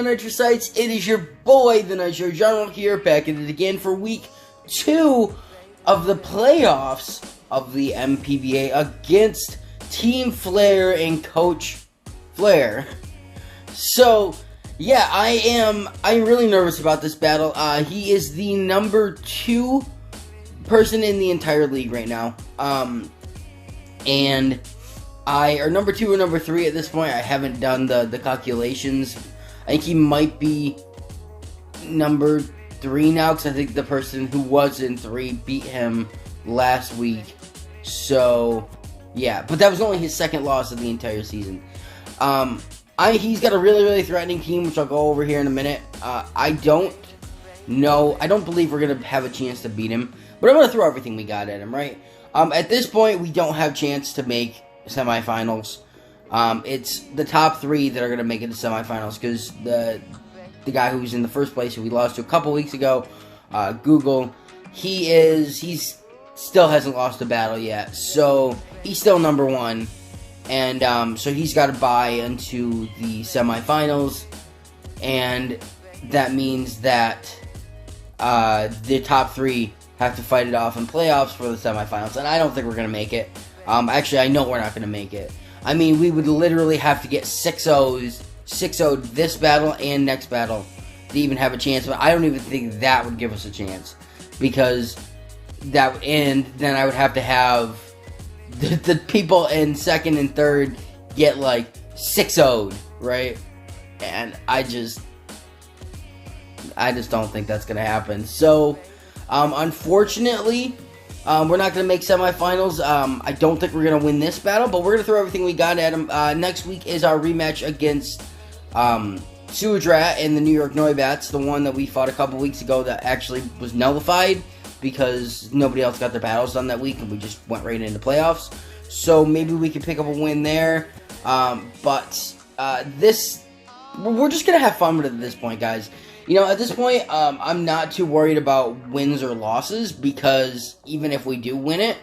on Nitrosites? It is your boy, the Nitro General here, back at it again for week 2 of the playoffs of the NPBA against Team Flair and Coach Flair. So, yeah, I'm really nervous about this battle. He is the number 2 person in the entire league right now. And or number 2 or number 3 at this point. I haven't done the calculations. I think he might be number 3 now, because I think the person who was in 3 beat him last week. So, yeah. But that was only his second loss of the entire season. He's got a really threatening team, which I'll go over here in a minute. I don't believe we're going to have a chance to beat him. But I'm going to throw everything we got at him, right? At this point, we don't have a chance to make semifinals. It's the top 3 that are going to make it to semifinals, because the guy who was in the first place, who we lost to a couple weeks ago, Google, he's still hasn't lost a battle yet, so he's still number 1, and so he's got to bye into the semifinals, and that means that the top 3 have to fight it off in playoffs for the semifinals, and I don't think we're going to make it. Actually, I know we're not going to make it. I mean, we would literally have to get 6-0'd this battle and next battle to even have a chance, but I don't even think that would give us a chance, because and then I would have to have the people in second and third get like 6-0'd, right? And I just don't think that's going to happen. So, unfortunately, we're not going to make semifinals. I don't think we're going to win this battle, but we're going to throw everything we got at him. Next week is our rematch against Suadrat and the New York Noibats, the one that we fought a couple weeks ago that actually was nullified because nobody else got their battles done that week, and we just went right into playoffs. So maybe we could pick up a win there. But we're just going to have fun with it at this point, guys. You know, at this point, I'm not too worried about wins or losses, because even if we do win it,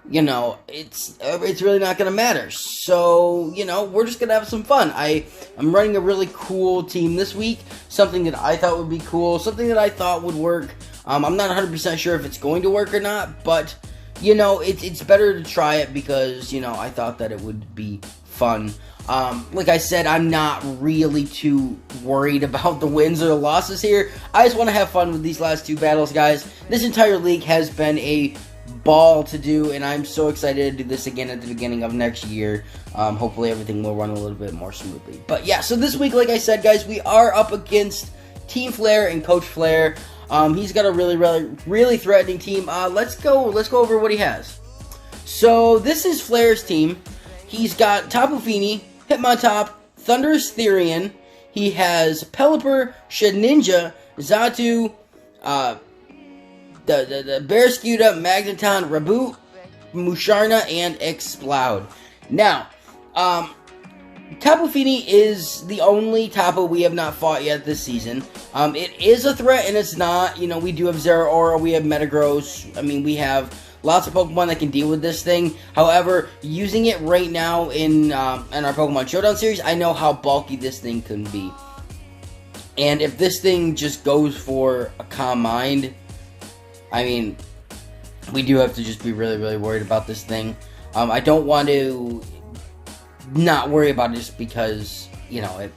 you know, it's really not going to matter. So, you know, we're just going to have some fun. I'm running a really cool team this week, something that I thought would be cool, something that I thought would work. I'm not 100% sure if it's going to work or not, but, you know, it's better to try it, because, you know, I thought that it would be fun. Like I said, I'm not really too worried about the wins or the losses here. I just want to have fun with these last 2 battles, guys. This entire league has been a ball to do, and I'm so excited to do this again at the beginning of next year. Hopefully everything will run a little bit more smoothly. But yeah, so this week, like I said, guys, we are up against Team Flair and Coach Flair. He's got a really threatening team. Let's go over what he has. So this is Flair's team. He's got Tapu Fini, Hitmontop, Thunderous Therian. He has Pelipper, Shedinja, Xatu, the Barraskewda, Magneton, Raboot, Musharna, and Exploud. Now, Tapu Fini is the only Tapu we have not fought yet this season. It is a threat, and it's not. You know, we do have Zeraora, we have Metagross. I mean, we have lots of Pokemon that can deal with this thing. However, using it right now in our Pokemon Showdown series, I know how bulky this thing can be. And if this thing just goes for a Calm Mind, I mean, we do have to just be really worried about this thing. I don't want to not worry about it just because, you know,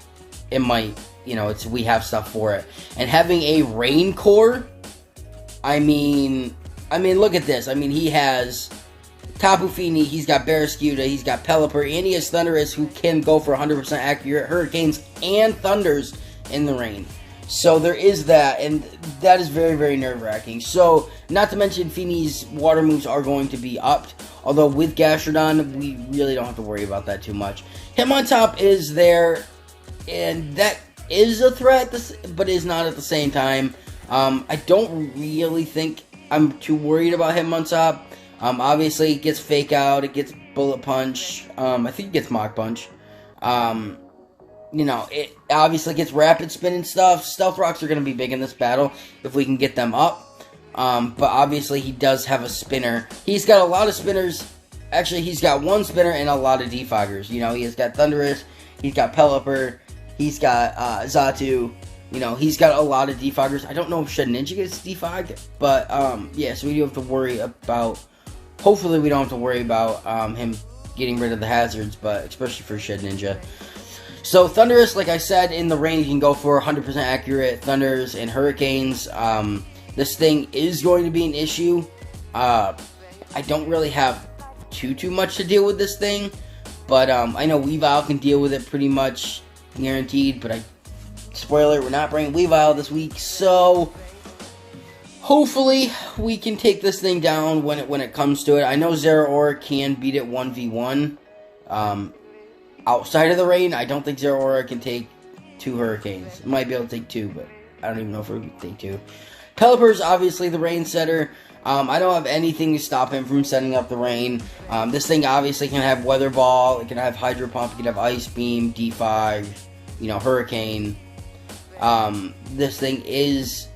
it might, you know, we have stuff for it. And having a Rain Core, I mean, look at this. I mean, he has Tapu Fini, he's got Barraskewda, he's got Pelipper, and he has Thundurus, who can go for 100% accurate Hurricanes and Thunders in the rain. So there is that, and that is very nerve-wracking. So, not to mention, Fini's water moves are going to be upped. Although with Gastrodon, we really don't have to worry about that too much. Hitmontop is there, and that is a threat, but is not at the same time. I don't really think I'm too worried about Hitmontop. Obviously, it gets Fake Out, it gets Bullet Punch, I think it gets Mach Punch. You know, it obviously gets Rapid Spin and stuff. Stealth Rocks are going to be big in this battle if we can get them up. But obviously, he does have a spinner. He's got a lot of spinners. Actually, he's got one spinner and a lot of defoggers. You know, he's got Thundurus, he's got Pelipper, He's got Xatu. You know, he's got a lot of defoggers. I don't know if Shed Ninja gets defogged, but yeah, so we do have to worry about, hopefully we don't have to worry about him getting rid of the hazards, but especially for Shed Ninja. So Thunderous, like I said, in the rain you can go for 100% accurate Thunders and Hurricanes. This thing is going to be an issue. I don't really have too much to deal with this thing, but I know Weavile can deal with it pretty much guaranteed, but spoiler, we're not bringing Weavile this week, so hopefully we can take this thing down when it comes to it. I know Zeraora can beat it 1v1 outside of the rain. I don't think Zeraora can take 2 Hurricanes. It might be able to take 2, but I don't even know if it can take 2. Pelipper's obviously the rain setter. I don't have anything to stop him from setting up the rain. This thing obviously can have Weather Ball, it can have Hydro Pump, it can have Ice Beam, Defog, you know, Hurricane. This thing is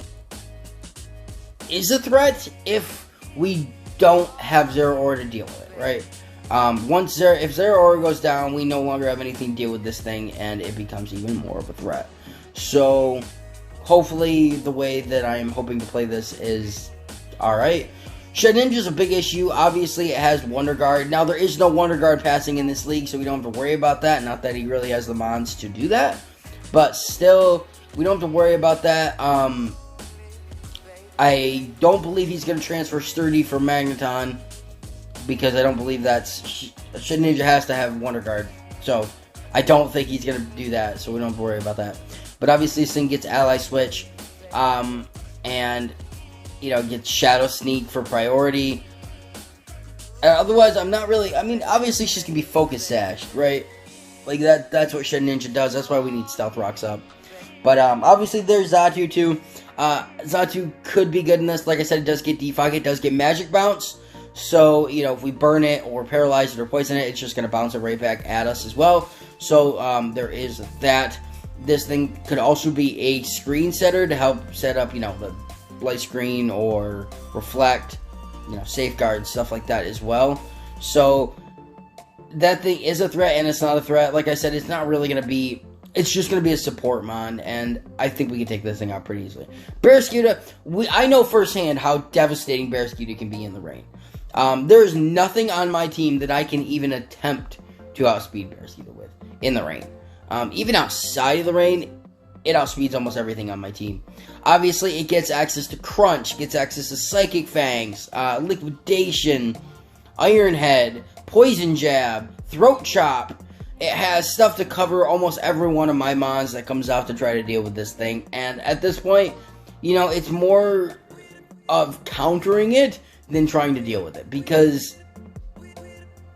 a threat if we don't have Zeraora to deal with it, right? If Zeraora goes down, we no longer have anything to deal with this thing, and it becomes even more of a threat. So, hopefully, the way that I am hoping to play this is alright. Shed Ninja is a big issue. Obviously, it has Wonder Guard. Now, there is no Wonder Guard passing in this league, so we don't have to worry about that. Not that he really has the mons to do that, but still, we don't have to worry about that. I don't believe he's going to transfer Sturdy for Magneton, because I don't believe that's... Shed Ninja has to have Wonder Guard, so I don't think he's going to do that, so we don't have to worry about that. But obviously this thing gets Ally Switch, and, you know, gets Shadow Sneak for priority. Otherwise, I'm not really... I mean, obviously she's going to be Focus Sashed, right? Like, that's what Shed Ninja does. That's why we need Stealth Rocks up. But, obviously there's Xatu, too. Xatu could be good in this. Like I said, it does get Defog. It does get Magic Bounce. So, you know, if we burn it or paralyze it or poison it, it's just going to bounce it right back at us as well. So, there is that. This thing could also be a screen setter to help set up, you know, the light screen or reflect, you know, safeguard, stuff like that as well. So, that thing is a threat, and it's not a threat. Like I said, it's not really going to be... It's just going to be a support mon, and I think we can take this thing out pretty easily. Barraskewda, I know firsthand how devastating Barraskewda can be in the rain. There's nothing on my team that I can even attempt to outspeed Barraskewda with in the rain. Even outside of the rain, it outspeeds almost everything on my team. Obviously, it gets access to Crunch, gets access to Psychic Fangs, Liquidation, Iron Head, Poison Jab, Throat Chop. It has stuff to cover almost every one of my mons that comes out to try to deal with this thing. And at this point, you know, it's more of countering it than trying to deal with it, because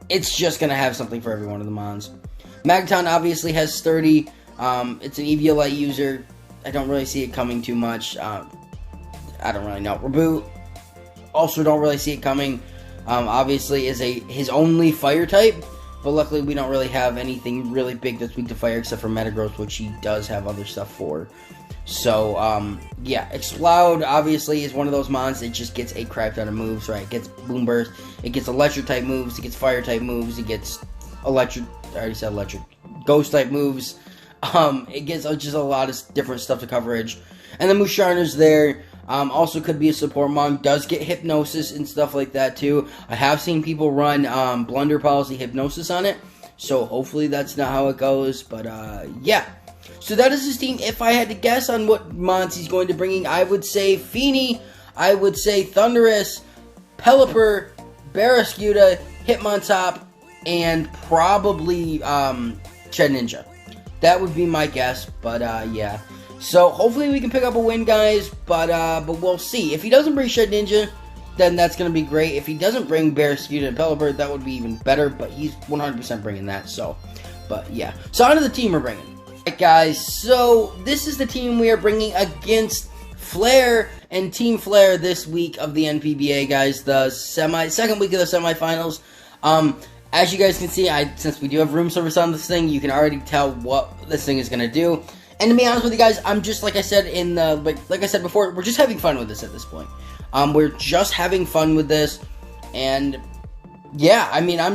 it's just going to have something for every one of the mons. Magneton obviously has Sturdy. It's an Eviolite user. I don't really see it coming too much. I don't really know. Reboot, also don't really see it coming. Obviously is his only fire type, but luckily we don't really have anything really big that's weak to fire except for Metagross, which he does have other stuff for. So, yeah, Explode obviously is one of those mons that just gets a crap ton of moves, right? It gets Boom Burst, it gets electric type moves, it gets fire type moves, it gets electric, I already said electric, ghost type moves. It gets just a lot of different stuff to coverage. And the Musharna's there. Also could be a support mon, does get Hypnosis and stuff like that too. I have seen people run Blunder Policy Hypnosis on it, so hopefully that's not how it goes, but yeah. So that is his team. If I had to guess on what mons he's going to bring in, I would say Feeny, I would say Thunderous, Pelipper, Barraskewda, Hitmontop, and probably Shed Ninja. That would be my guess, but yeah. So hopefully we can pick up a win, guys, but we'll see. If he doesn't bring Shed Ninja, then that's going to be great. If he doesn't bring Barraskewda and Pelipper, that would be even better, but he's 100% bringing that, so, but yeah. So on to the team we're bringing. Alright, guys, so this is the team we are bringing against Flare and Team Flare this week of the NPBA, guys, the second week of the semifinals. As you guys can see, since we do have room service on this thing, you can already tell what this thing is going to do. And to be honest with you guys, I'm just, like I said in the, like I said before, we're just having fun with this at this point. We're just having fun with this, and yeah, I mean, I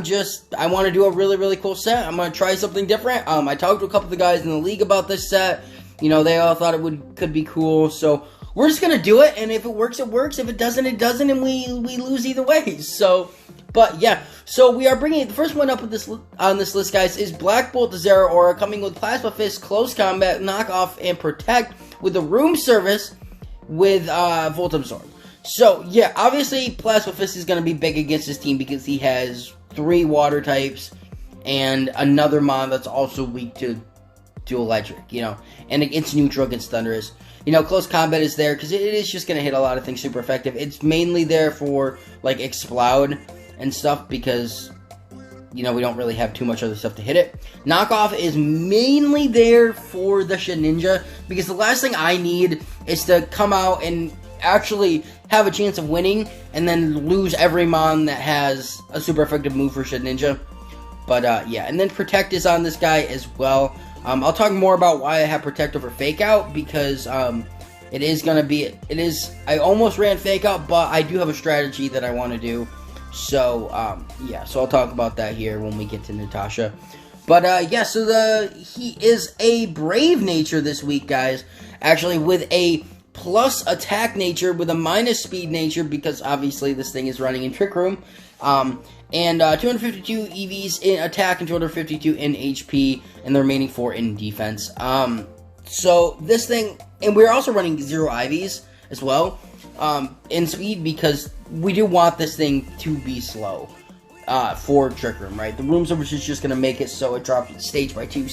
want to do a really, really cool set. I'm going to try something different. I talked to a couple of the guys in the league about this set. You know, they all thought could be cool. So we're just going to do it. And if it works, it works. If it doesn't, it doesn't. And we lose either way. So, but yeah. So we are bringing the first one up on this list, guys, is Black Bolt the Zero Aura, coming with Plasma Fist, Close Combat, Knock Off, and Protect with a Room Service with Volt Absorb. So, yeah, obviously, Plasma Fist is going to be big against his team because he has 3 water types and another mon that's also weak to electric, you know, and it's neutral against Thunderous. You know, Close Combat is there because it is just going to hit a lot of things super effective. It's mainly there for, like, Explode and stuff because, you know, we don't really have too much other stuff to hit it. Knockoff is mainly there for the Shedinja because the last thing I need is to come out and actually have a chance of winning and then lose every mon that has a super effective move for Shedinja. But yeah, and then Protect is on this guy as well. I'll talk more about why I have Protect over Fake Out because it is going to be, I almost ran Fake Out, but I do have a strategy that I want to do. So yeah, so I'll talk about that here when we get to Natasha. But yeah, so he is a Brave nature this week, guys. Actually, with a plus attack nature with a minus speed nature because obviously this thing is running in Trick Room. And 252 EVs in attack and 252 in HP and the remaining 4 in defense. So this thing, and we're also running 0 IVs as well in speed because we do want this thing to be slow for Trick Room, right? The Room Service is just going to make it so it drops its stage by 2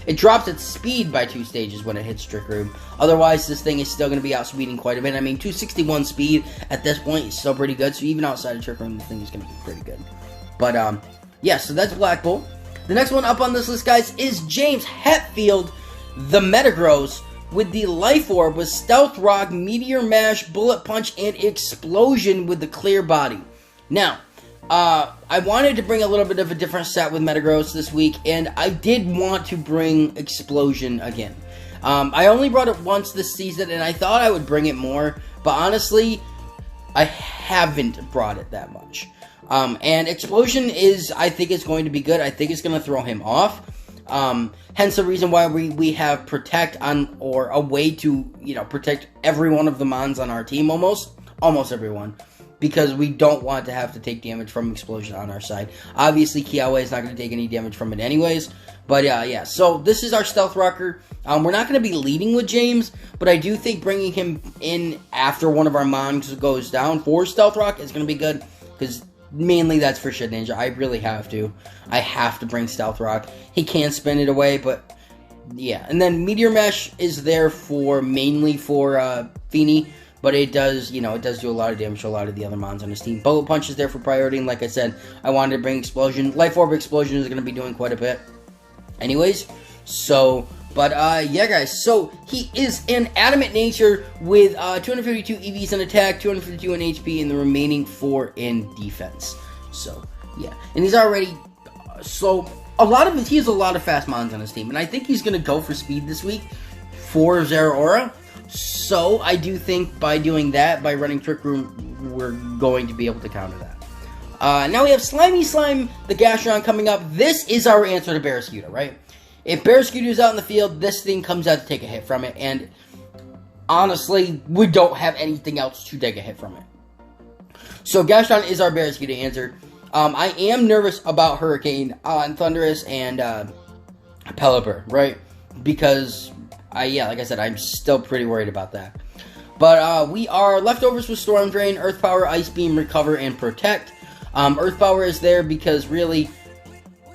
it drops its speed by 2 stages when it hits Trick Room. Otherwise, this thing is still going to be outspeeding quite a bit. I mean, 261 speed at this point is still pretty good, so even outside of Trick Room, the thing is going to be pretty good. But, yeah, so that's Black Bolt. The next one up on this list, guys, is James Hetfield, the Metagross, with the Life Orb with Stealth Rock, Meteor Mash, Bullet Punch, and Explosion with the Clear Body. Now, I wanted to bring a little bit of a different set with Metagross this week, and I did want to bring Explosion again. I only brought it once this season, and I thought I would bring it more, but honestly, I haven't brought it that much. And Explosion I think is going to be good. I think it's going to throw him off. Hence the reason why we have Protect or a way to, you know, protect every one of the mons on our team almost everyone. Because we don't want to have to take damage from Explosion on our side. Obviously, Kiawe is not going to take any damage from it anyways. But yeah, so this is our Stealth Rocker. We're not going to be leading with James, but I do think bringing him in after one of our mons goes down for Stealth Rock is going to be good. Because mainly that's for Shedinja. I really have to. I have to bring Stealth Rock. He can spin it away, but yeah. And then Meteor Mesh is there mainly for Feeny. But it does, you know, it does do a lot of damage to a lot of the other mons on his team. Bullet Punch is there for priority, and like I said, I wanted to bring Explosion. Life Orb Explosion is going to be doing quite a bit. Anyways, so, but yeah, guys, so he is an Adamant nature with 252 EVs in attack, 252 in HP, and the remaining 4 in defense. So, yeah, and he's already, so, he has a lot of fast mons on his team, and I think he's going to go for speed this week for Zeraora. So, I do think by doing that, by running Trick Room, we're going to be able to counter that. Now we have Slimy Slime, the Gastron, coming up. This is our answer to Barraskewda, right? If Barraskewda is out in the field, this thing comes out to take a hit from it. And, honestly, we don't have anything else to take a hit from it. So, Gastron is our Barraskewda answer. I am nervous about Hurricane on Thundurus and Pelipper, right? Because... yeah, like I said, I'm still pretty worried about that. But we are leftovers with Storm Drain, Earth Power, Ice Beam, Recover, and Protect. Earth Power is there because really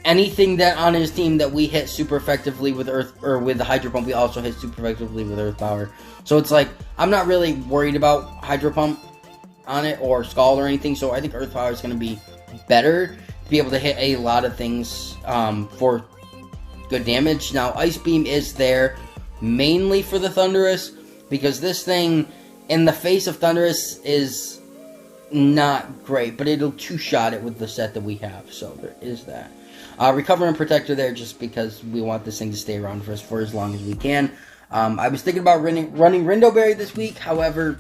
anything that on his team that we hit super effectively with with the Hydro Pump, we also hit super effectively with Earth Power. So it's like I'm not really worried about Hydro Pump on it or Scald or anything. So I think Earth Power is going to be better to be able to hit a lot of things for good damage. Now Ice Beam is there mainly for the Thundurus, because this thing, in the face of Thundurus, is not great, but it'll two-shot it with the set that we have, so there is that. Recover and Protector there just because we want this thing to stay around for us for as long as we can. I was thinking about running Rindoberry this week, however,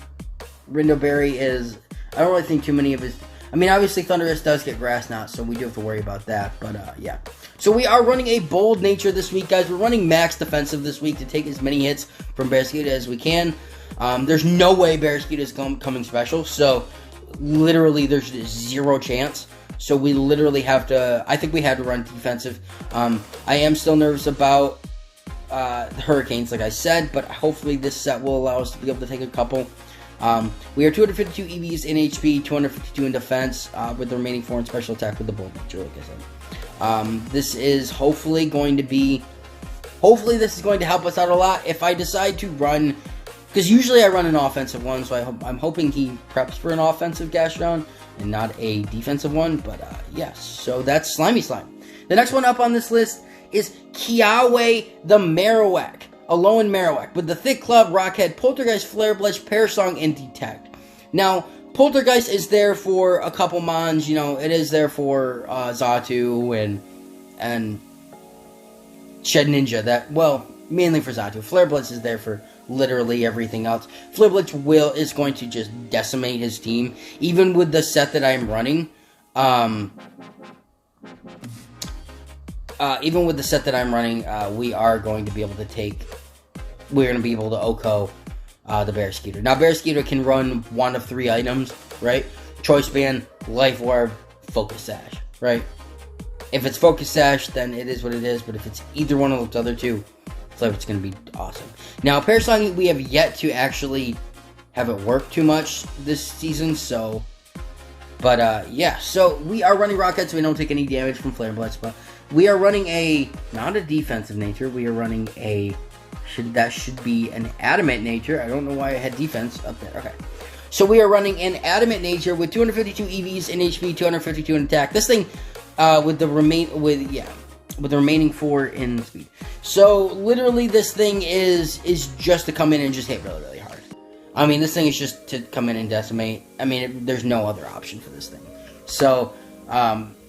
Rindoberry is, I don't really think too many of his, I mean, obviously Thunderous does get Grass Knot, so we do have to worry about that, but yeah. So we are running a bold nature this week, guys. We're running max defensive this week to take as many hits from Barraskewda as we can. There's no way Barraskewda is coming special, so literally there's zero chance. So we literally have to, I think we had to run defensive. I am still nervous about the Hurricanes, like I said, but hopefully this set will allow us to be able to take a couple. We are 252 EVs in HP, 252 in defense, with the remaining 4 in special attack with the bold nature, like I said. This is hopefully going to this is going to help us out a lot. If I decide to run, because usually I run an offensive one, so I'm hoping he preps for an offensive Gastron and not a defensive one, but yes, so that's Slimy Slime. The next one up on this list is Kiawe the Marowak. Alolan Marowak with the Thick Club, Rockhead, Poltergeist, Flare Blitz, Pear Song, and Detect. Now, Poltergeist is there for a couple mons, you know, it is there for Xatu and Shed Ninja, that, well, mainly for Xatu. Flare Blitz is there for literally everything else. Flare Blitz is going to just decimate his team, even with the set that I'm running. Even with the set that I'm running, we are going to be able to we're going to be able to OHKO the Barraskewda. Now, Barraskewda can run one of 3 items, right? Choice Band, Life Orb, Focus Sash, right? If it's Focus Sash, then it is what it is, but if it's either one of those other 2, it's going to be awesome. Now, Pear Song, we have yet to actually have it work too much this season, so, but, yeah, so we are running Rockhead, so we don't take any damage from Flare Blitz, but we are running not a defensive nature, we are running that should be an adamant nature. I don't know why I had defense up there. Okay. So we are running an adamant nature with 252 EVs in HP, 252 in attack. This thing, with the remaining 4 in speed. So literally this thing is just to come in and just hit really, really hard. I mean, this thing is just to come in and decimate. I mean, there's no other option for this thing. So,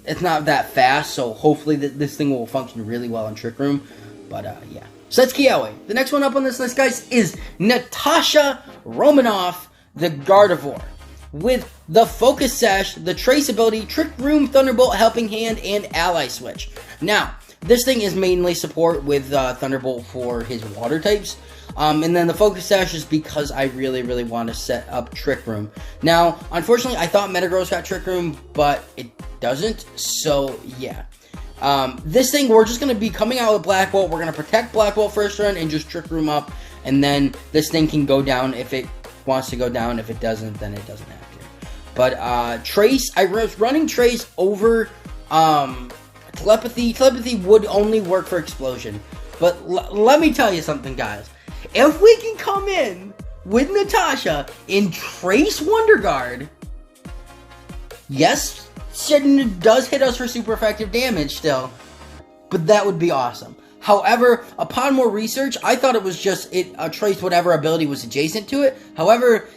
it's not that fast, so hopefully this thing will function really well in Trick Room. But, yeah. So that's Kiawe. The next one up on this list, guys, is Natasha Romanoff, the Gardevoir. With the Focus Sash, the Trace ability, Trick Room, Thunderbolt, Helping Hand, and Ally Switch. Now, this thing is mainly support with Thunderbolt for his water types. And then the Focus Sash is because I really, really want to set up Trick Room. Now, unfortunately, I thought Metagross got Trick Room, but it doesn't, so yeah. This thing, we're just going to be coming out with Black Bolt. We're going to protect Black Bolt first turn and just Trick Room up, and then this thing can go down if it wants to go down. If it doesn't, then it doesn't have to. But, Trace, I was running Trace over, Telepathy. Telepathy would only work for Explosion. But let me tell you something, guys. If we can come in with Natasha in Trace Wonder Guard, yes, Shed does hit us for super effective damage still, but that would be awesome. However, upon more research, I thought it was just Trace whatever ability was adjacent to it. However,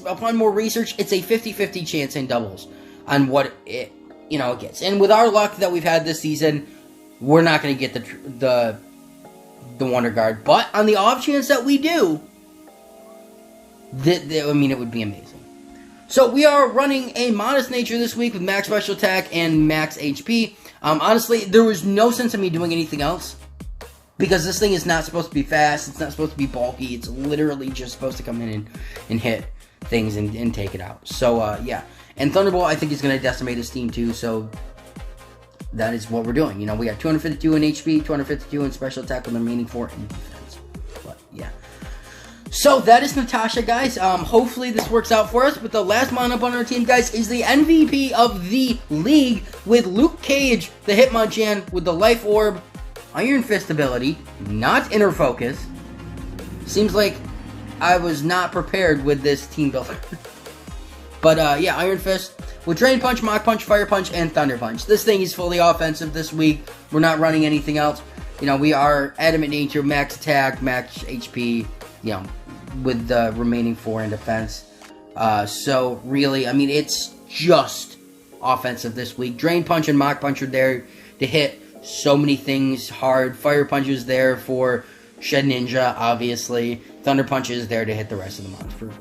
upon more research, it's a 50-50 chance in doubles on what it gets. And with our luck that we've had this season, we're not going to get the Wonder Guard. But on the off chance that we do, I mean, it would be amazing. So we are running a Modest Nature this week with max special attack and max HP. Honestly, there was no sense in me doing anything else, because this thing is not supposed to be fast, it's not supposed to be bulky, it's literally just supposed to come in and hit things and take it out. So, yeah. And Thunderbolt, I think, is going to decimate his team too, so that is what we're doing. You know, we got 252 in HP, 252 in special attack with the remaining 4 in defense. But, yeah. So, that is Natasha, guys. Hopefully this works out for us. But the last mon up on our team, guys, is the MVP of the league with Luke Cage, the Hitmonchan, with the Life Orb, Iron Fist ability, not Inner Focus. Seems like I was not prepared with this team builder. But, yeah, Iron Fist with Drain Punch, Mach Punch, Fire Punch, and Thunder Punch. This thing is fully offensive this week. We're not running anything else. You know, we are Adamant Nature, max attack, max HP, you know, with the remaining 4 in defense. So, really, I mean, it's just offensive this week. Drain Punch and Mach Punch are there to hit so many things hard. Fire Punch is there for Shed Ninja, obviously. Thunder Punch is there to hit the rest of the mons for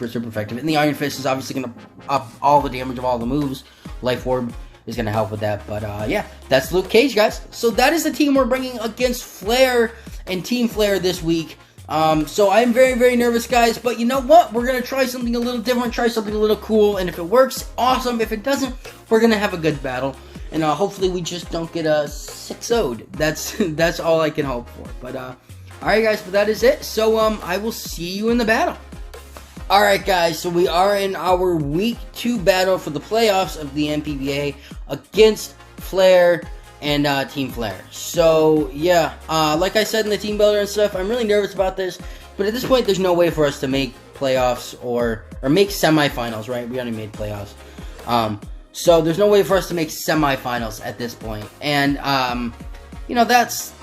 super effective. And the Iron Fist is obviously going to up all the damage of all the moves. Life Orb is going to help with that. But yeah, that's Luke Cage, guys. So that is the team we're bringing against Flare and Team Flare this week. So I'm very, very nervous, guys, but you know what? We're going to try something a little different, try something a little cool, and if it works, awesome. If it doesn't, we're going to have a good battle, and hopefully we just don't get 6-0'd. That's all I can hope for. But, alright, guys, but that is it. So, I will see you in the battle. Alright, guys, so we are in our Week 2 battle for the playoffs of the NPBA against Flare and Team Flare. So yeah, like I said in the team builder and stuff, I'm really nervous about this, but at this point there's no way for us to make playoffs or make semifinals, right? We only made playoffs. So there's no way for us to make semifinals at this point. And you know, that's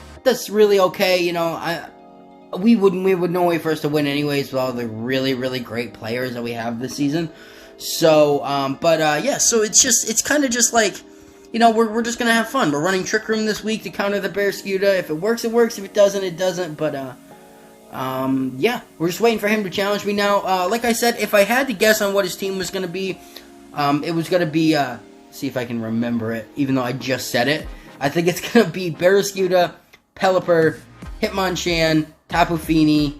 really okay. You know, we would no way for us to win anyways with all the really, really great players that we have this season. So yeah, so it's kind of just like, you know, we're just going to have fun. We're running Trick Room this week to counter the Barracuda. If it works, it works. If it doesn't, it doesn't. But, yeah, we're just waiting for him to challenge me now. Like I said, if I had to guess on what his team was going to be, it was going to be, see if I can remember it, even though I just said it. I think it's going to be Barracuda, Pelipper, Hitmonchan, Tapu Fini,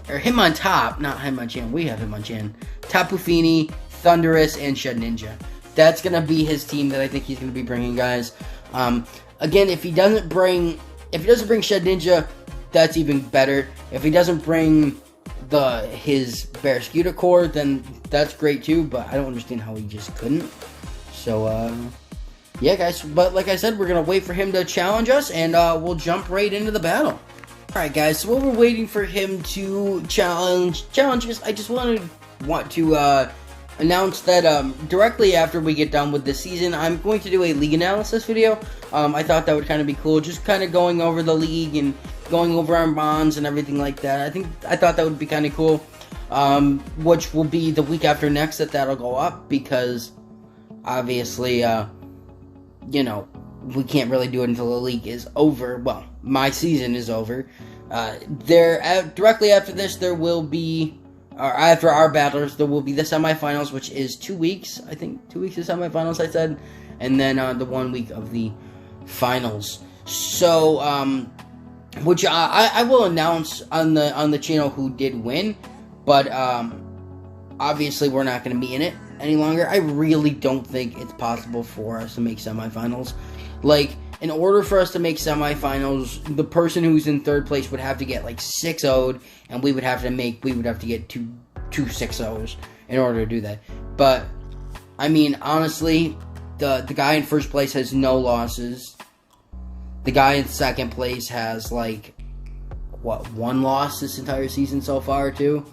or Hitmontop, not Hitmonchan. We have Hitmonchan. Tapu Fini, Thundurus, and Shed Ninja. That's going to be his team that I think he's going to be bringing, guys. Again, if he doesn't bring Shed Ninja, that's even better. If he doesn't bring his Barracuda core, then that's great too, but I don't understand how he just couldn't. So, yeah, guys. But like I said, we're going to wait for him to challenge us, and we'll jump right into the battle. Alright, guys, so while we're waiting for him to challenge us, I just want to announce that directly after we get done with this season, I'm going to do a league analysis video. I thought that would kind of be cool, just kind of going over the league and going over our bonds and everything like that. I thought that would be kind of cool, which will be the week after next that'll go up, because obviously, you know, we can't really do it until the league is over. Well, my season is over. Directly after this, there will be, or after our battlers, there will be the semifinals, which is 2 weeks. I think 2 weeks of semifinals, I said. And then the 1 week of the finals. So, which I will announce on the channel who did win. But, obviously, we're not going to be in it any longer. I really don't think it's possible for us to make semifinals. Like, in order for us to make semifinals, the person who's in third place would have to get like 6-0'd, and we would have to get two 6-0s in order to do that. But I mean, honestly, the guy in first place has no losses. The guy in second place has like what, 1 loss this entire season so far too.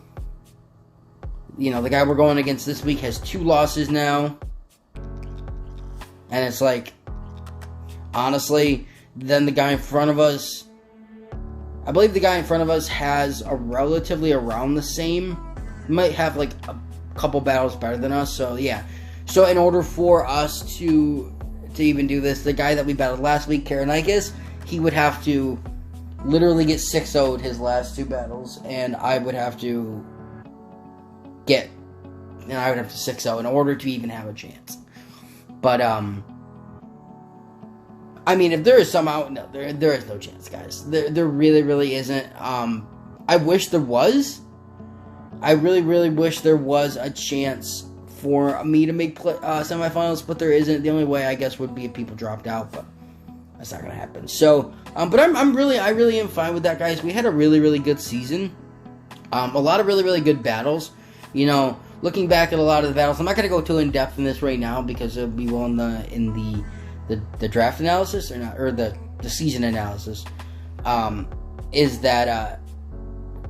You know, the guy we're going against this week has 2 losses now, and it's like, honestly, then the guy in front of us, I believe the guy in front of us has a relatively around the same, might have like a couple battles better than us, so yeah. So in order for us to even do this, the guy that we battled last week, Karanikis, he would have to literally get 6-0'd his last 2 battles, and I would have to 6-0 in order to even have a chance. But, I mean, if there is somehow, no, there is no chance, guys. There really, really isn't. I wish there was. I really, really wish there was a chance for me to make semifinals, but there isn't. The only way, I guess, would be if people dropped out, but that's not gonna happen. So, but I really am fine with that, guys. We had a really, really good season. A lot of really, really good battles. You know, looking back at a lot of the battles, I'm not gonna go too in depth in this right now because it'll be well in the draft analysis or the season analysis, is that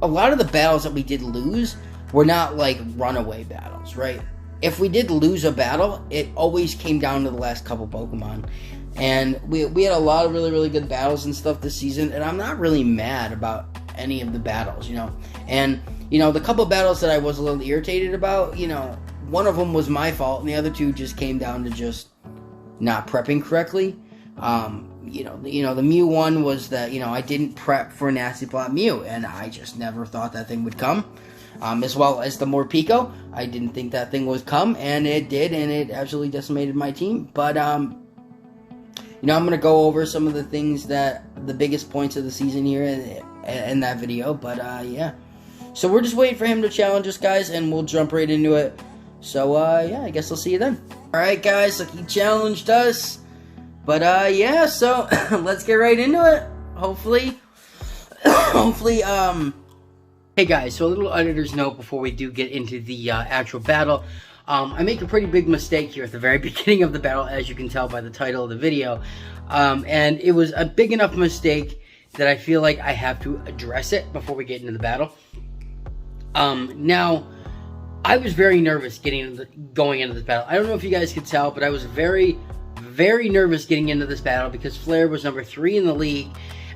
a lot of the battles that we did lose were not like runaway battles, right? If we did lose a battle, it always came down to the last couple Pokemon, and we had a lot of really, really good battles and stuff this season, and I'm not really mad about any of the battles, you know. And you know, the couple battles that I was a little irritated about, you know, one of them was my fault, and the other 2 just came down to just not prepping correctly. The Mew one was that, you know, I didn't prep for Nasty Plot Mew, and I just never thought that thing would come. as well as the Morpeko. I didn't think that thing would come, and it did, and it absolutely decimated my team. But, you know, I'm going to go over some of the things the biggest points of the season here in that video. But, yeah. So we're just waiting for him to challenge us, guys, and we'll jump right into it. So, yeah, I guess I'll see you then. Alright, guys, so he challenged us. But, yeah, so let's get right into it. Hopefully, Hey guys, so a little editor's note before we do get into the actual battle. I make a pretty big mistake here at the very beginning of the battle, as you can tell by the title of the video. And it was a big enough mistake that I feel like I have to address it before we get into the battle. Now, I was very nervous going into this battle. I don't know if you guys could tell, but I was very, very nervous getting into this battle because Flair was number 3 in the league,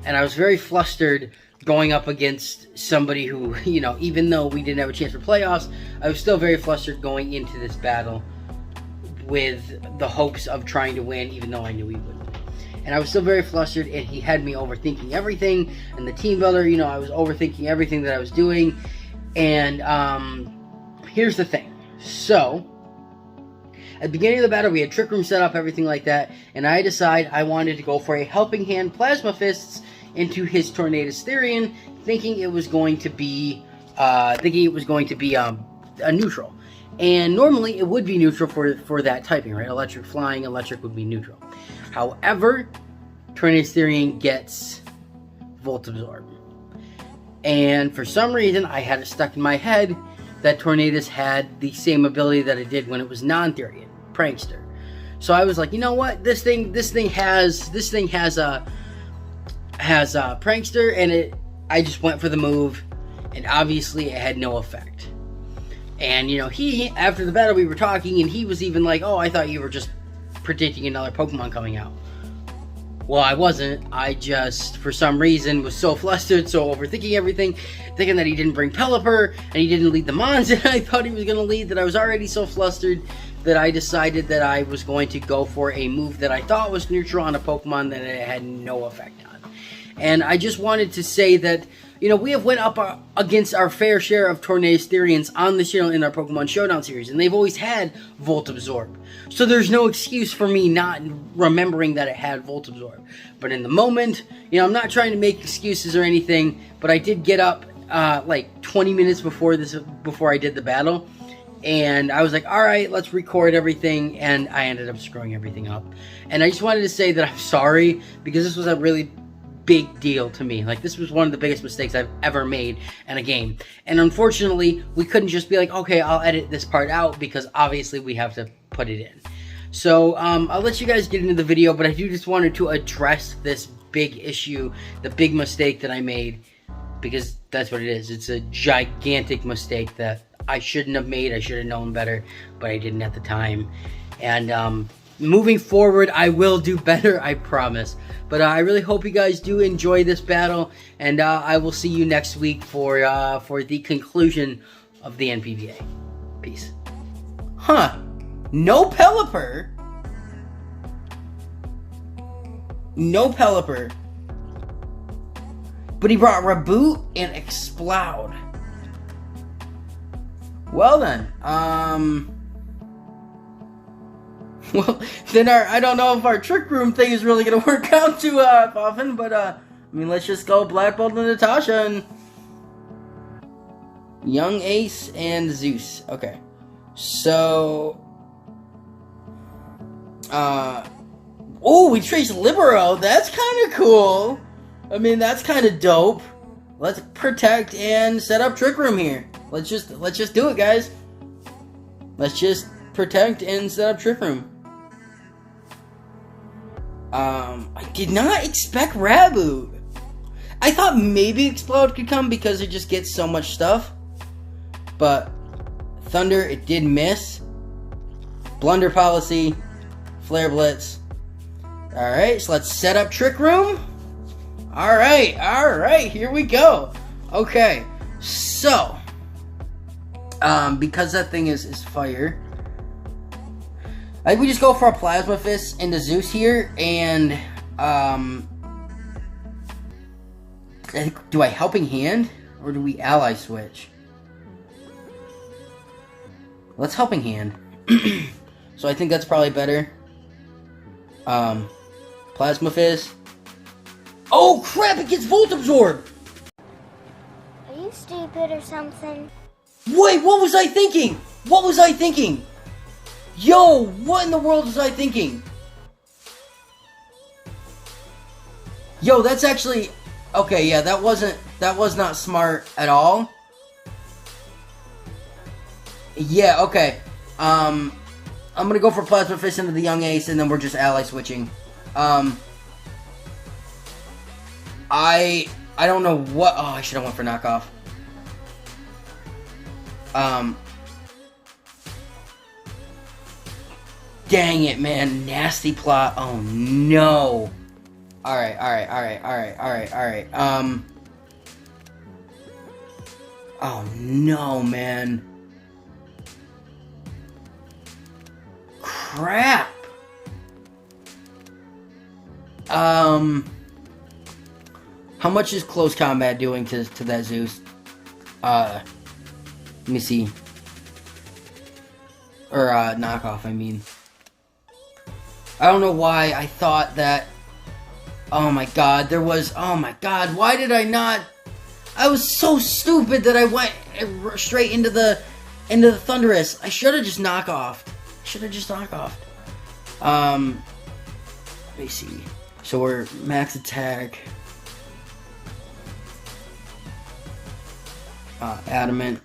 and I was very flustered going up against somebody who, you know, even though we didn't have a chance for playoffs, I was still very flustered going into this battle with the hopes of trying to win, even though I knew he wouldn't. And I was still very flustered, and he had me overthinking everything, and the team builder, you know, I was overthinking everything that I was doing. And here's the thing. So at the beginning of the battle, we had Trick Room set up, everything like that, and I decided I wanted to go for a Helping Hand Plasma Fists into his Tornadus Therian, thinking it was going to be a neutral. And normally it would be neutral for that typing, right? Electric flying, electric would be neutral. However, Tornadus Therian gets Volt Absorb. And for some reason, I had it stuck in my head that Tornadus had the same ability that it did when it was non-Therian, Prankster. So I was like, you know what? This thing has Prankster, and I just went for the move, and obviously it had no effect. And, you know, after the battle we were talking, and he was even like, oh, I thought you were just predicting another Pokemon coming out. Well, I wasn't. I just, for some reason, was so flustered, so overthinking everything, thinking that he didn't bring Pelipper, and he didn't lead the Mons that I thought he was going to lead, that I was already so flustered that I decided that I was going to go for a move that I thought was neutral on a Pokemon that it had no effect on. And I just wanted to say that, you know, we have went up against our fair share of Tornadus Therians on this channel in our Pokemon Showdown series, and they've always had Volt Absorb. So there's no excuse for me not remembering that it had Volt Absorb. But in the moment, you know, I'm not trying to make excuses or anything, but I did get up like 20 minutes before I did the battle, and I was like, all right, let's record everything, and I ended up screwing everything up. And I just wanted to say that I'm sorry, because this was a really big deal to me. Like, this was one of the biggest mistakes I've ever made in a game. And unfortunately, we couldn't just be like, okay, I'll edit this part out, because obviously we have to put it in. So, I'll let you guys get into the video, but I do just wanted to address this big issue, the big mistake that I made, because that's what it is. It's a gigantic mistake that I shouldn't have made. I should have known better, but I didn't at the time. And, moving forward, I will do better, I promise. But I really hope you guys do enjoy this battle, and I will see you next week for the conclusion of the NPBA. Peace. Huh. No Pelipper? No Pelipper. But he brought Reboot and Explode. Well then, well, then I don't know if our Trick Room thing is really going to work out too often, but, I mean, let's just go Black Bolt and Natasha and Young Ace and Zeus. Okay. So, oh, we traced Libero. That's kind of cool. I mean, that's kind of dope. Let's protect and set up Trick Room here. Let's just do it, guys. Let's just protect and set up Trick Room. I did not expect Raboot. I thought maybe Explode could come because it just gets so much stuff. But Thunder, it did miss. Blunder Policy, Flare Blitz. Alright, so let's set up Trick Room. Alright, here we go. Okay, so, because that thing is fire, I think we just go for a Plasma Fist into Zeus here, and, do I Helping Hand, or do we Ally Switch? Let's Helping Hand. So I think that's probably better. Plasma Fizz. Oh crap, it gets Volt Absorb! Are you stupid or something? Wait, what was I thinking? What was I thinking? Yo, what in the world was I thinking? Yo, that's actually... Okay, yeah, that was not smart at all. Yeah, okay. I'm gonna go for Plasma Fist into the Young Ace, and then we're just ally switching. I don't know what... Oh, I should have went for knockoff. Dang it, man. Nasty plot. Oh, no. Alright. Oh, no, man. Crap. How much is close combat doing to that Zeus? Let me see. Or, knockoff, I mean. I don't know why I thought that... Oh my god, there was... Oh my god, why did I not... I was so stupid that I went straight into the Thunderous. I should have just knockoffed. Let me see. So we're max attack. Adamant.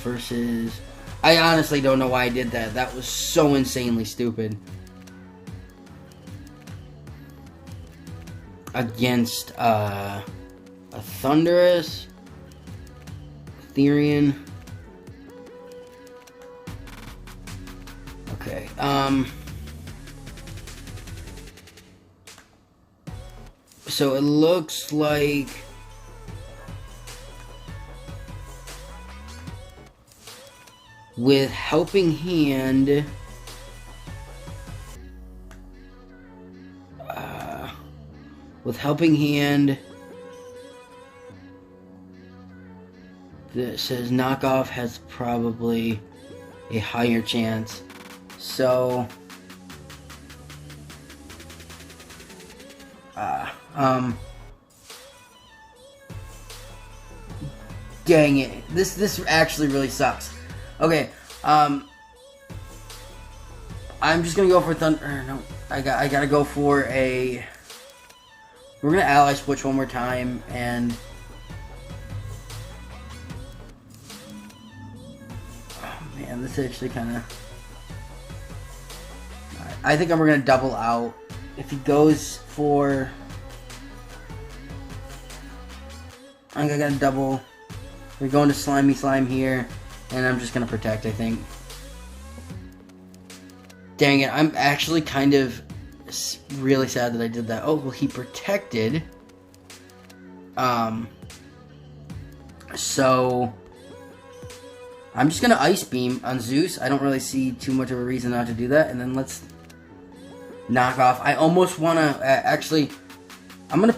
Versus... I honestly don't know why I did that. That was so insanely stupid. Against, a Thunderous. Therian. Okay, so it looks like... With Helping Hand, that says knockoff has probably a higher chance. So, dang it, this actually really sucks. Okay, I'm just gonna go for Thunder. No, I gotta go for a... We're gonna ally switch one more time, and... Oh man, this actually kinda... I think we're gonna double out. If he goes for... I think I gotta double. We're going to Slimy Slime here. And I'm just gonna protect, I think. Dang it, I'm actually kind of really sad that I did that. Oh, well, he protected. So... I'm just gonna Ice Beam on Zeus. I don't really see too much of a reason not to do that. And then let's knock off. I almost wanna... actually, I'm gonna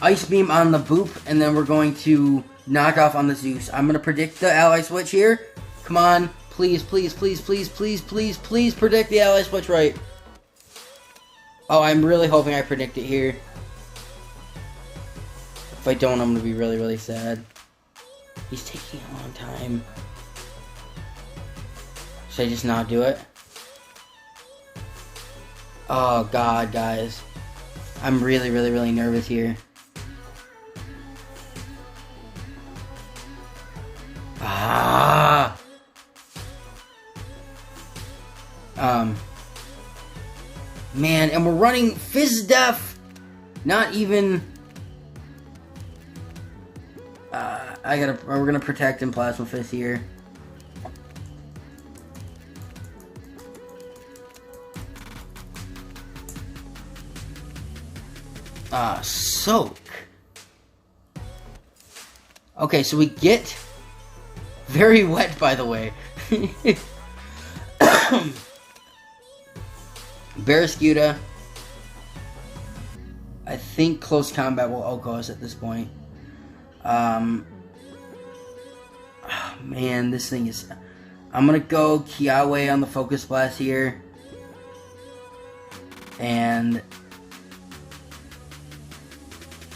Ice Beam on the Boop, and then we're going to... knock off on the Zeus. I'm gonna predict the ally switch here. Come on. Please predict the ally switch right. Oh, I'm really hoping I predict it here. If I don't, I'm gonna be really, really sad. He's taking a long time. Should I just not do it? Oh god, guys. I'm really, really, really nervous here. Man, and we're running Fizz Def. Not even... we're gonna protect in Plasma Fist here. Soak. Okay, so we get... Very wet, by the way. Barraskewda. I think close combat will Oko us at this point. Oh man, this thing is... I'm gonna go Kiawe on the Focus Blast here. And...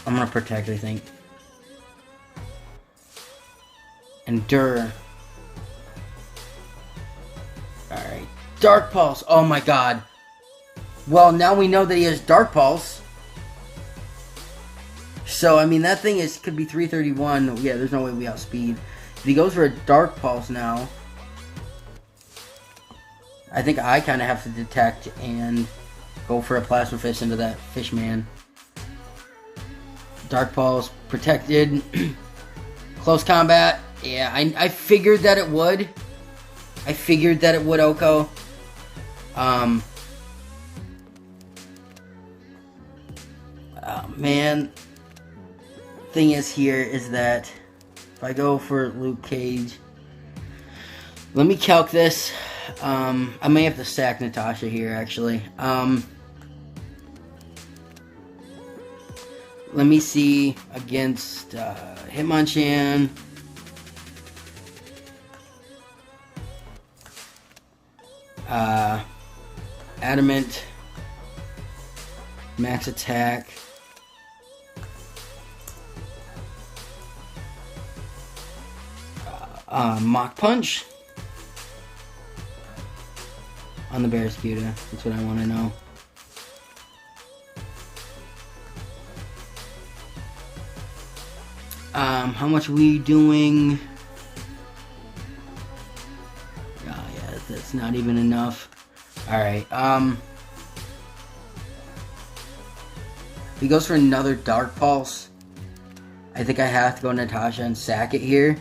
I'm gonna Protect, I think. Endure. Alright. Dark Pulse. Oh my god. Well, now we know that he has Dark Pulse. So, I mean, that thing could be 331. Yeah, there's no way we outspeed. If he goes for a Dark Pulse now, I think I kind of have to detect and go for a Plasma Fist into that fish man. Dark Pulse, protected. Close combat. Yeah, I figured that it would. I figured that it would, Oko. Oh, man. Thing is here is that if I go for Luke Cage, let me calc this. I may have to sack Natasha here, actually. Let me see against Hitmonchan. Adamant. Max attack. Mach Punch on the Barraskewda. That's what I want to know. How much we doing? Oh, yeah, that's not even enough. Alright, if he goes for another Dark Pulse, I think I have to go Natasha and sack it here.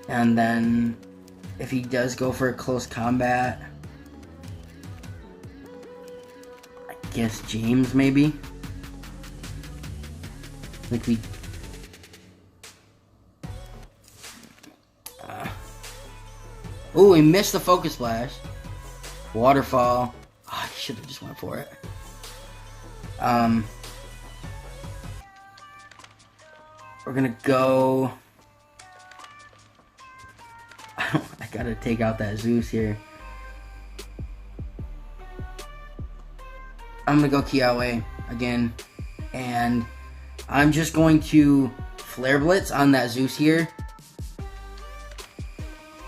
And then, if he does go for a close combat, I guess James, maybe? Like we... Ooh, he missed the Focus Splash. Waterfall. Oh, I should have just went for it. We're gonna go... I gotta take out that Zeus here. I'm gonna go Kiawe again. And I'm just going to Flare Blitz on that Zeus here.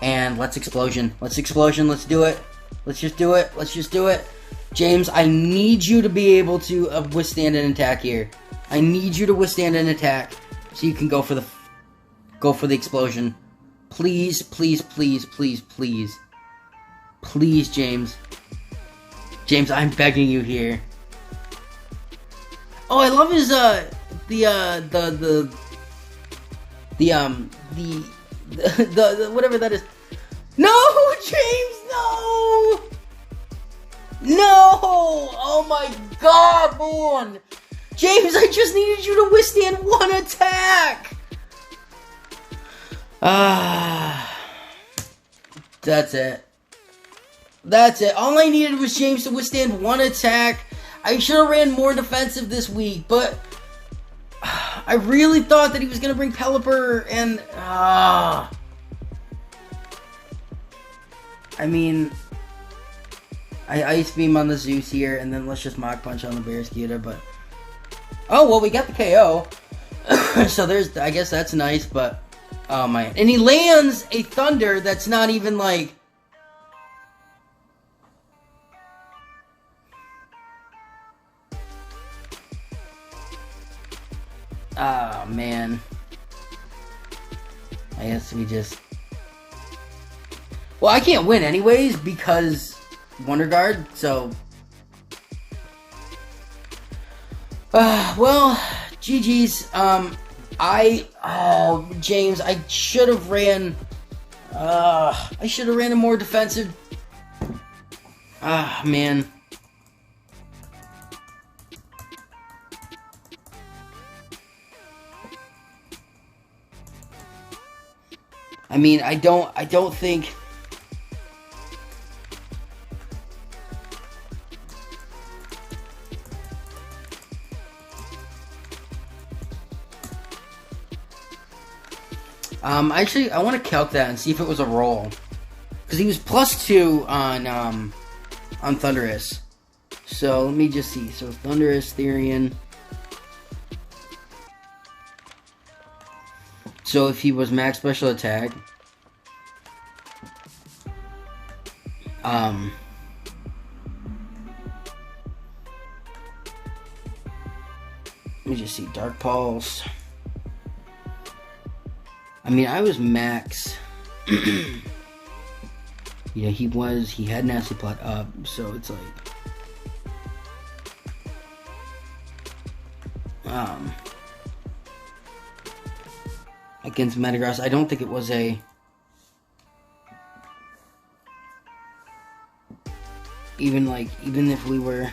And let's Explosion. Let's Explosion. Let's do it. Let's just do it. Let's just do it. James, I need you to be able to withstand an attack here. I need you to withstand an attack so you can go for the Explosion. Please, please, please, please, please. Please, James. James, I'm begging you here. Oh, I love his the whatever that is. No, James, no! No! Oh my god, man! James, I just needed you to withstand one attack! That's it. That's it. All I needed was James to withstand one attack. I should have ran more defensive this week, but I really thought that he was going to bring Pelipper, and I mean, I Ice Beam on the Zeus here, and then let's just Mach Punch on the Barraskewda, but oh, well, we got the KO. So there's, I guess that's nice, but oh man. And he lands a Thunder that's not even like... Oh man. I guess we just... Well, I can't win anyways because Wonder Guard, so... well, GG's. James, I should have ran... I should have ran a more defensive... man. I mean, I don't think... Actually, I want to calc that and see if it was a roll. Because he was +2 on Thunderous. So, let me just see. So, Thunderous, Therian. So, if he was max special attack... let me just see. Dark Pulse. I mean, I was max. Yeah, he had Nasty Plot up, so it's like... against Metagross, I don't think it was a... Even if we were...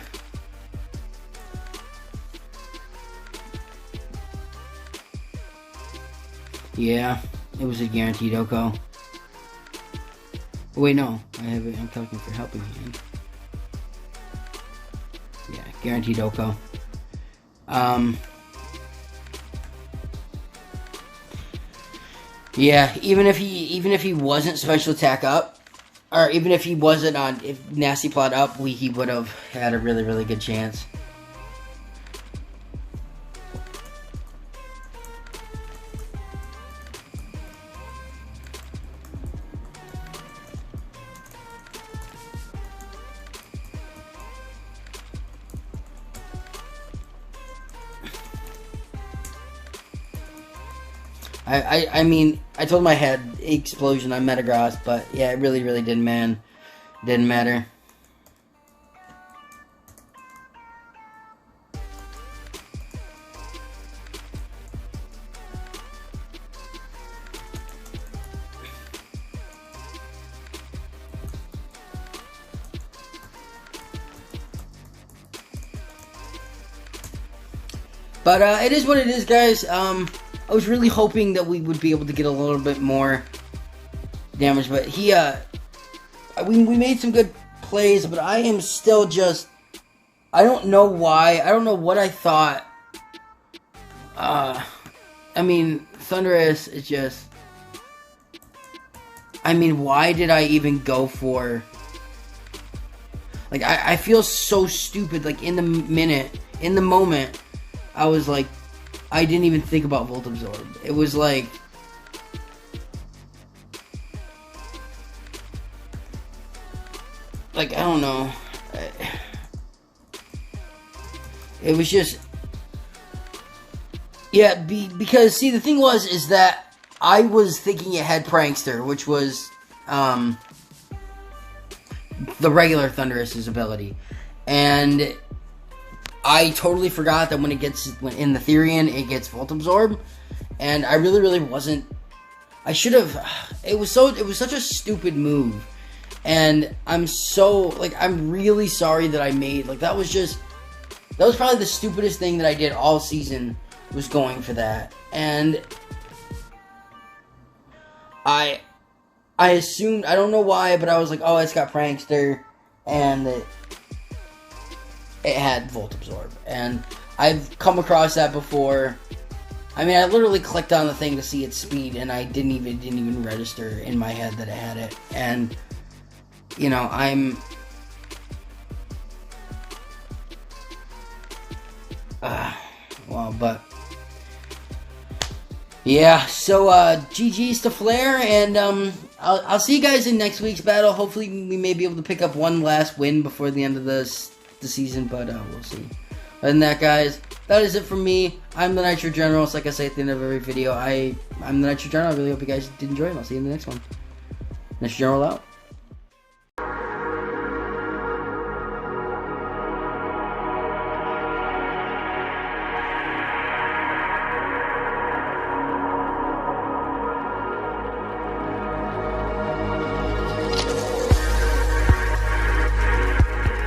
Yeah, it was a guaranteed OHKO. Oh, wait, no. I'm talking for helping hand. Yeah, guaranteed OHKO. Yeah, even if he wasn't special attack up, or even if he wasn't on Nasty Plot up, he would have had a really, really good chance. I mean, I told him I had Explosion on Metagross, but yeah, it really, really didn't matter. But it is what it is, guys. I was really hoping that we would be able to get a little bit more damage, but we made some good plays, but I am still just, I don't know why, I don't know what I thought. I mean, Thunderous is just, I mean, why did I even go for, like, I feel so stupid, like, in the moment, I was like, I didn't even think about Volt Absorb. It was like... I don't know. It was just... Yeah, because, see, the thing is that I was thinking it had Prankster, which was, the regular Thunderous's ability. And... I totally forgot that when in the Therian, it gets Volt Absorb, and I really, really wasn't. I should have. It was such a stupid move, and I'm really sorry that I made. That was probably the stupidest thing that I did all season, was going for that, and I assumed, I don't know why, but I was like, oh, it's got Prankster, and it had Volt Absorb, and I've come across that before. I mean, I literally clicked on the thing to see its speed, and I didn't even register in my head that it had it. And you know, well, but yeah. So GG's to Flare, and I'll see you guys in next week's battle. Hopefully, we may be able to pick up one last win before the end of the season, but we'll see. Other than that, guys, that is it from me. I'm the Nitro General. It's like I say at the end of every video, I'm the Nitro General. I really hope you guys did enjoy it. I'll see you in the next one. Nitro General out.